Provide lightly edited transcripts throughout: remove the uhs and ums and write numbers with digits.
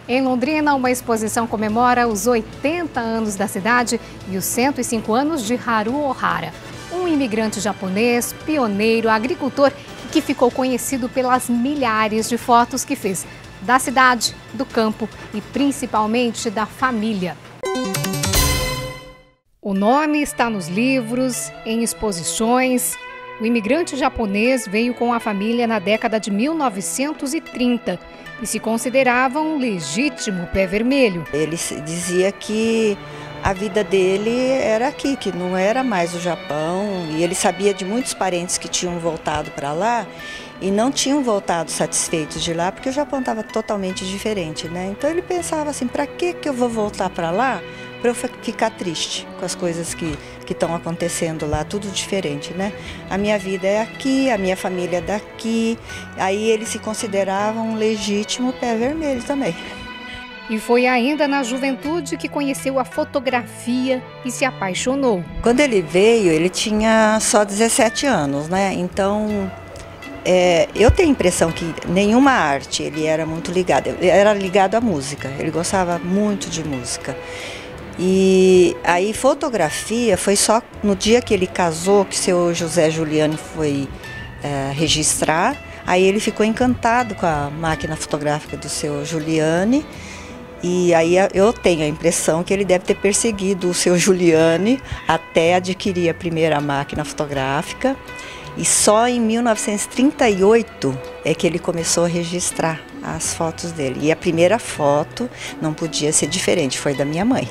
Em Londrina, uma exposição comemora os 80 anos da cidade e os 105 anos de Haruo Ohara, um imigrante japonês, pioneiro, agricultor que ficou conhecido pelas milhares de fotos que fez da cidade, do campo e principalmente da família. O nome está nos livros, em exposições. O imigrante japonês veio com a família na década de 1930 e se considerava um legítimo pé vermelho. Ele dizia que a vida dele era aqui, que não era mais o Japão, e ele sabia de muitos parentes que tinham voltado para lá e não tinham voltado satisfeitos de lá, porque o Japão estava totalmente diferente, né? Então ele pensava assim, para que eu vou voltar para lá? Para eu ficar triste com as coisas que estão acontecendo lá, tudo diferente, né? A minha vida é aqui, a minha família é daqui, aí ele se considerava um legítimo pé vermelho também. E foi ainda na juventude que conheceu a fotografia e se apaixonou. Quando ele veio, ele tinha só 17 anos, né? Então, eu tenho a impressão que nenhuma arte ele era muito ligado. Ele era ligado à música, ele gostava muito de música. E aí fotografia foi só no dia que ele casou, que seu José Giuliani foi registrar. Aí ele ficou encantado com a máquina fotográfica do seu Giuliani. E aí eu tenho a impressão que ele deve ter perseguido o seu Giuliani até adquirir a primeira máquina fotográfica. E só em 1938 é que ele começou a registrar as fotos dele. E a primeira foto não podia ser diferente, foi da minha mãe.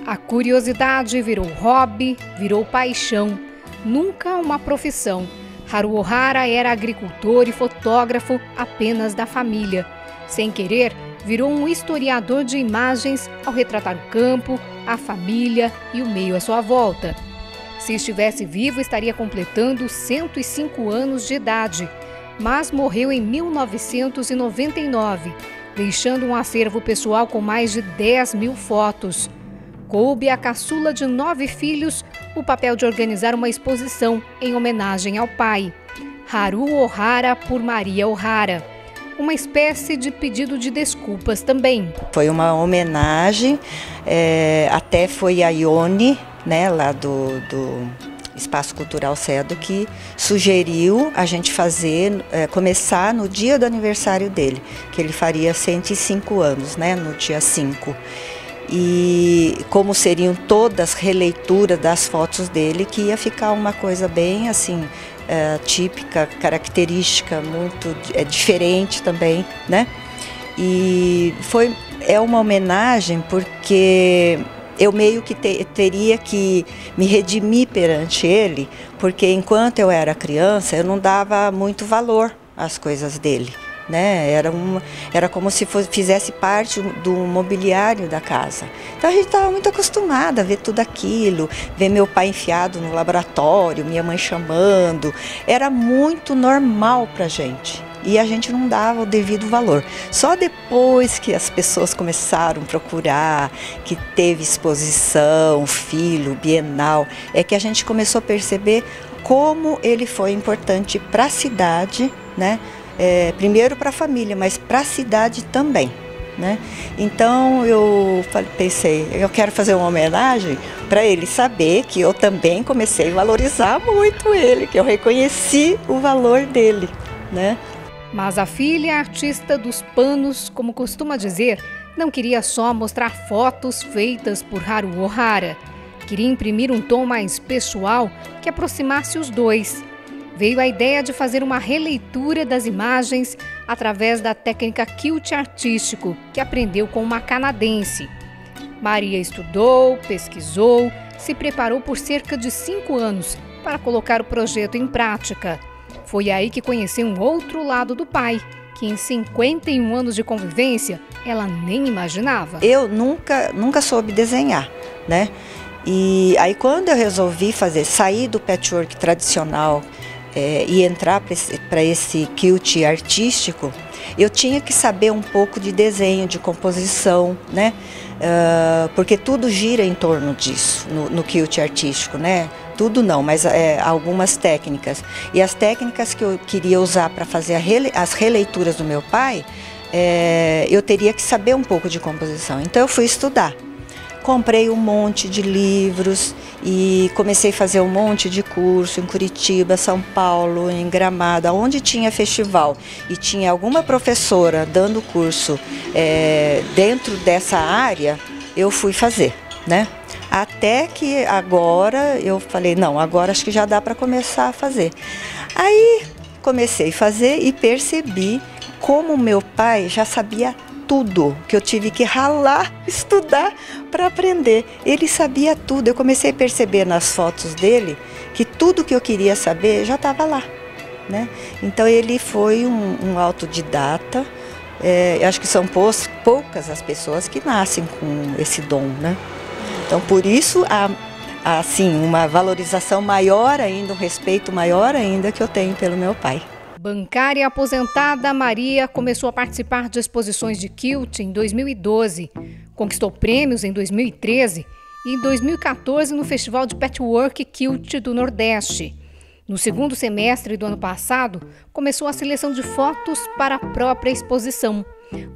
A curiosidade virou hobby, virou paixão, nunca uma profissão. Haruo Ohara era agricultor e fotógrafo apenas da família. Sem querer, virou um historiador de imagens ao retratar o campo, a família e o meio à sua volta. Se estivesse vivo, estaria completando 105 anos de idade, mas morreu em 1999, deixando um acervo pessoal com mais de 10 mil fotos. Coube à caçula de 9 filhos o papel de organizar uma exposição em homenagem ao pai, Haruo Ohara por Maria Ohara. Uma espécie de pedido de desculpas também. Foi uma homenagem, até foi a Ione, né, lá do Espaço Cultural Cedo, que sugeriu a gente começar no dia do aniversário dele, que ele faria 105 anos, né, no dia 5. E como seriam todas releituras das fotos dele, que ia ficar uma coisa bem assim, típica, característica, muito diferente também, né? E é uma homenagem porque eu meio que teria que me redimir perante ele, porque enquanto eu era criança eu não dava muito valor às coisas dele, né? Era como se fizesse parte do mobiliário da casa. Então a gente estava muito acostumada a ver tudo aquilo, ver meu pai enfiado no laboratório, minha mãe chamando. Era muito normal para a gente. E a gente não dava o devido valor. Só depois que as pessoas começaram a procurar, que teve exposição, Filo, Bienal, é que a gente começou a perceber como ele foi importante para a cidade, né? Primeiro para a família, mas para a cidade também, né? Então eu pensei, eu quero fazer uma homenagem para ele saber que eu também comecei a valorizar muito ele, que eu reconheci o valor dele, né? Mas a filha, artista dos panos, como costuma dizer, não queria só mostrar fotos feitas por Haruo Ohara. Queria imprimir um tom mais pessoal que aproximasse os dois. Veio a ideia de fazer uma releitura das imagens através da técnica quilt artístico, que aprendeu com uma canadense. Maria estudou, pesquisou, se preparou por cerca de 5 anos para colocar o projeto em prática. Foi aí que conheceu um outro lado do pai, que em 51 anos de convivência, ela nem imaginava. Eu nunca soube desenhar, né? E aí quando eu resolvi sair do patchwork tradicional, e entrar para esse quilt artístico, eu tinha que saber um pouco de desenho, de composição, né? Porque tudo gira em torno disso, no quilt artístico, né? Tudo não, mas algumas técnicas. E as técnicas que eu queria usar para fazer as releituras do meu pai eu teria que saber um pouco de composição. Então eu fui estudar. Comprei um monte de livros e comecei a fazer um monte de curso em Curitiba, São Paulo, em Gramado, onde tinha festival e tinha alguma professora dando curso dentro dessa área, eu fui fazer, né? Até que agora eu falei, não, agora acho que já dá para começar a fazer. Aí comecei a fazer e percebi como meu pai já sabia tudo, que eu tive que ralar, estudar para aprender. Ele sabia tudo. Eu comecei a perceber nas fotos dele que tudo que eu queria saber já estava lá, né? Então ele foi um autodidata. Acho que são poucas as pessoas que nascem com esse dom, né? Então por isso há assim, uma valorização maior ainda, um respeito maior ainda que eu tenho pelo meu pai. Bancária aposentada, Maria começou a participar de exposições de quilt em 2012, conquistou prêmios em 2013 e em 2014 no Festival de Patchwork Quilt do Nordeste. No segundo semestre do ano passado, começou a seleção de fotos para a própria exposição.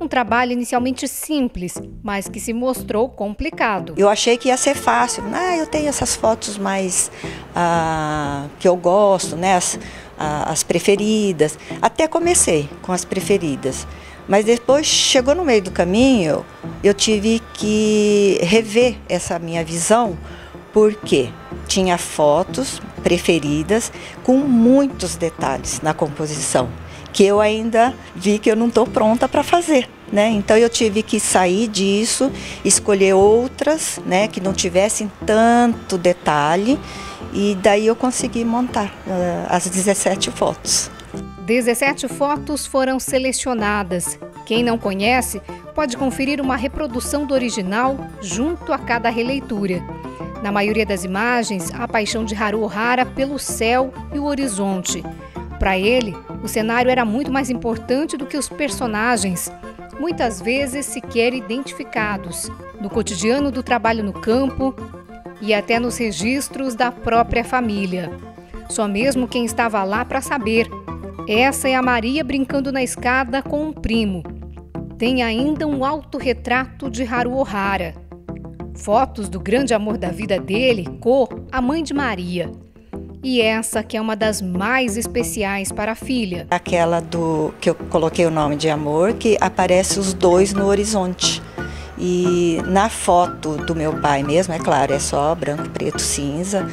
Um trabalho inicialmente simples, mas que se mostrou complicado. Eu achei que ia ser fácil. Eu tenho essas fotos mais que eu gosto, né? As preferidas. Até comecei com as preferidas. Mas depois, chegou no meio do caminho, eu tive que rever essa minha visão, porque tinha fotos preferidas com muitos detalhes na composição, que eu ainda vi que eu não estou pronta para fazer, né? Então eu tive que sair disso, escolher outras, né, que não tivessem tanto detalhe, e daí eu consegui montar as 17 fotos. 17 fotos foram selecionadas. Quem não conhece pode conferir uma reprodução do original junto a cada releitura. Na maioria das imagens, a paixão de Haruo Ohara pelo céu e o horizonte. Para ele, o cenário era muito mais importante do que os personagens, muitas vezes sequer identificados, no cotidiano do trabalho no campo e até nos registros da própria família. Só mesmo quem estava lá para saber. Essa é a Maria brincando na escada com um primo. Tem ainda um autorretrato de Haruo Ohara. Fotos do grande amor da vida dele, Ko, a mãe de Maria. E essa que é uma das mais especiais para a filha. Aquela que eu coloquei o nome de Amor, que aparece os dois no horizonte. E na foto do meu pai mesmo, é claro, é só branco, preto, cinza,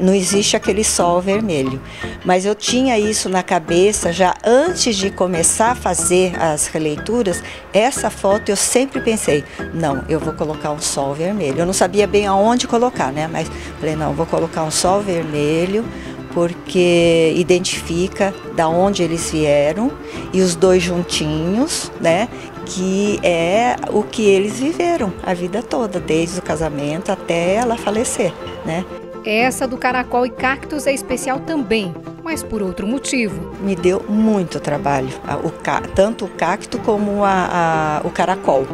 não existe aquele sol vermelho. Mas eu tinha isso na cabeça já antes de começar a fazer as releituras. Essa foto eu sempre pensei, não, eu vou colocar um sol vermelho. Eu não sabia bem aonde colocar, né? Mas falei, não, vou colocar um sol vermelho, porque identifica da onde eles vieram, e os dois juntinhos, né? Que é o que eles viveram a vida toda, desde o casamento até ela falecer, né? Essa do caracol e cactos é especial também, mas por outro motivo. Me deu muito trabalho, tanto o cacto como o caracol,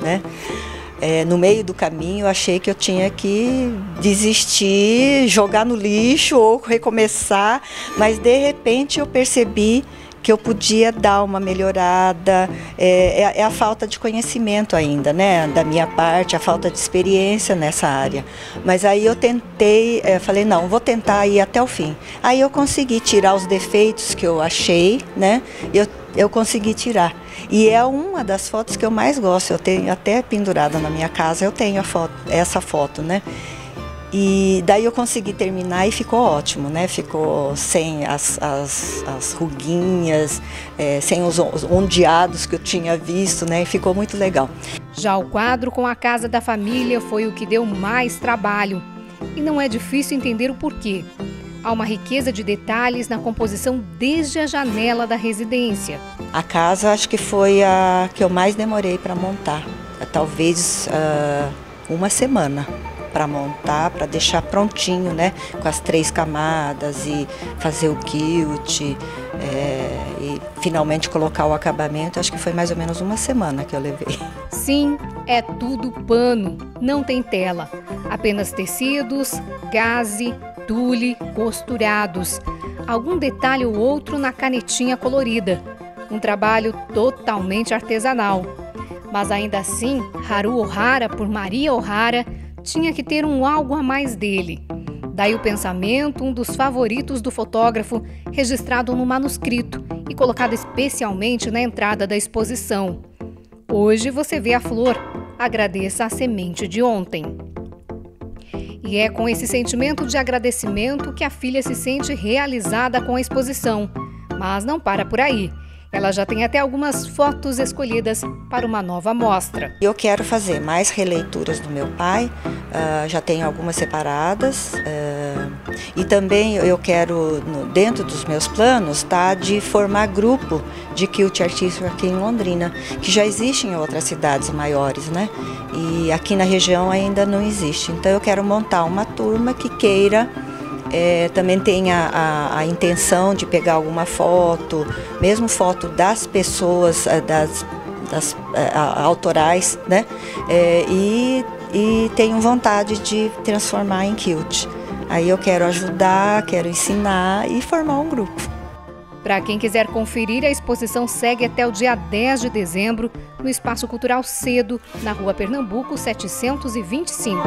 né? No meio do caminho eu achei que eu tinha que desistir, jogar no lixo ou recomeçar, mas de repente eu percebi que eu podia dar uma melhorada. É a falta de conhecimento ainda, né, da minha parte, a falta de experiência nessa área. Mas aí eu tentei, falei, não, vou tentar ir até o fim. Aí eu consegui tirar os defeitos que eu achei, né, eu consegui tirar. E é uma das fotos que eu mais gosto, eu tenho até pendurada na minha casa, eu tenho essa foto, né. E daí eu consegui terminar e ficou ótimo, né? Ficou sem as ruguinhas, sem os ondeados que eu tinha visto, né? E ficou muito legal. Já o quadro com a casa da família foi o que deu mais trabalho. E não é difícil entender o porquê. Há uma riqueza de detalhes na composição desde a janela da residência. A casa acho que foi a que eu mais demorei para montar. Talvez uma semana para montar, para deixar prontinho, né, com as 3 camadas e fazer o quilt e finalmente colocar o acabamento. Acho que foi mais ou menos uma semana que eu levei. Sim, é tudo pano, não tem tela, apenas tecidos, gaze, tule, costurados, algum detalhe ou outro na canetinha colorida. um trabalho totalmente artesanal. Mas ainda assim, Haru Ohara, por Maria Ohara, tinha que ter um algo a mais dele. Daí o pensamento, um dos favoritos do fotógrafo, registrado no manuscrito e colocado especialmente na entrada da exposição. Hoje você vê a flor, agradeça a semente de ontem. E é com esse sentimento de agradecimento que a filha se sente realizada com a exposição. Mas não para por aí. Ela já tem até algumas fotos escolhidas para uma nova mostra. Eu quero fazer mais releituras do meu pai, já tenho algumas separadas. E também eu quero, dentro dos meus planos, de formar grupo de quilt artístico aqui em Londrina, que já existe em outras cidades maiores, né? E aqui na região ainda não existe. Então eu quero montar uma turma que queira, também tenha a intenção de pegar alguma foto, mesmo foto das pessoas, das autorais, né? E tenham vontade de transformar em quilt. Aí eu quero ajudar, quero ensinar e formar um grupo. Para quem quiser conferir, a exposição segue até o dia 10 de dezembro no Espaço Cultural Cedo, na Rua Pernambuco 725.